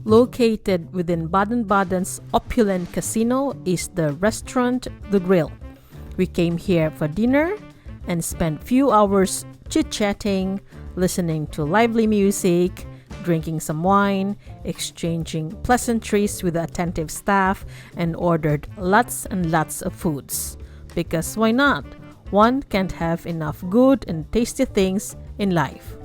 Located within Baden-Baden's opulent casino is the restaurant The Grill. We came here for dinner and spent few hours chit-chatting, listening to lively music, drinking some wine, exchanging pleasantries with the attentive staff, and ordered lots and lots of foods. Because why not? One can't have enough good and tasty things in life.